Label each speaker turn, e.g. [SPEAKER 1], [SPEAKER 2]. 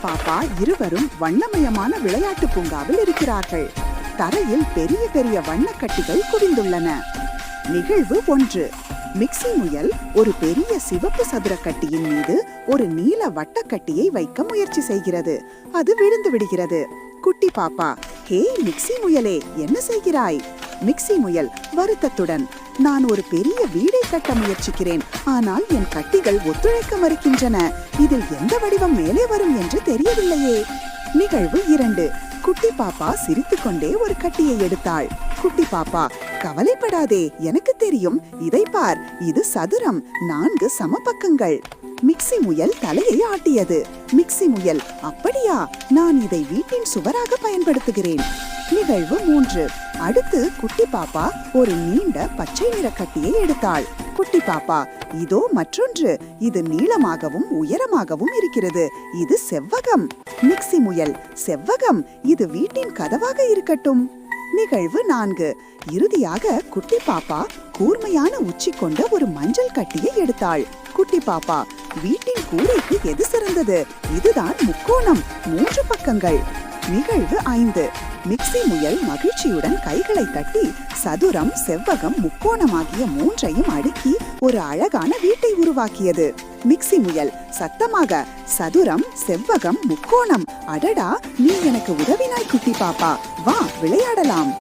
[SPEAKER 1] பாப்பா இருவரும் வண்ணமயமான விளையாட்டு பூங்காவில் இருக்கிறார்கள். தரையில் பெரிய பெரிய வண்ணக்கட்டிகள் குவிந்துள்ளன. நிகழ்வு 1. மிக்ஸி முயல் ஒரு பெரிய சிவப்பு சதுர கட்டியின் மீது ஒரு நீல வட்டக்கட்டியை வைக்க முயற்சி செய்கிறது. அது விழுந்து விடுகிறது. குட்டி பாப்பா, ஹே மிக்ஸி முயலே, என்ன செய்கிறாய்? மிக்ஸி முயல் வருத்தத்துடன், நான் ஒரு பெரிய வீடை கட்ட முயற்சிக்கிறேன். ஆனால் என் கட்டிகள் ஒத்துழைக்க மறுக்கின்றன. இதில் எந்த வடிவம் மேலே வரும் என்று தெரியவில்லையே. நிகழ்வு 2. குட்டி பாப்பா சிரித்துக்கொண்டே ஒரு கட்டியை எடுத்தாள். குட்டி பாப்பா, கவலைப்படாதே, எனக்கு தெரியும். இதை பார், இது சதுரம், 4 சமபக்கங்கள். மிக்ஸி முயல் தலையை ஆட்டியது. மிக்ஸி முயல், அப்படியா, நான் இதை வீட்டின் சுவராக பயன்படுத்துகிறேன். நிகழ்வு 3. அடுத்து குட்டி பாப்பா ஒரு நீண்ட பச்சை நிற கட்டியை எடுத்தாள். குட்டி பாப்பா, இதோ மற்றொன்று. இது நீளமாகவும் உயரமாகவும் இருக்கிறது. இது செவ்வகம். மிக்ஸி முயல், செவ்வகம், இது வீட்டின் கதவாக இருக்கட்டும். நிகழ்வு 4. இறுதியாக குட்டி பாப்பா கூர்மையான உச்சி கொண்ட ஒரு மஞ்சள் கட்டியை எடுத்தாள். குட்டி பாப்பா, வீட்டின் கூரைக்கு எது சிறந்தது? இதுதான் முக்கோணம், 3 பக்கங்கள். நிகழ்வு 5. மிக்ஸி முயல் மகிழ்ச்சியுடன் கைகளை தட்டி சதுரம், செவ்வகம், முக்கோணம் ஆகிய 3ஐயும் அடுக்கி ஒரு அழகான வீட்டை உருவாக்கியது. மிக்ஸி முயல் சத்தமாக, சதுரம், செவ்வகம், முக்கோணம், அடடா, நீ எனக்கு உதவினாய் குட்டி பாப்பா, வா விளையாடலாம்.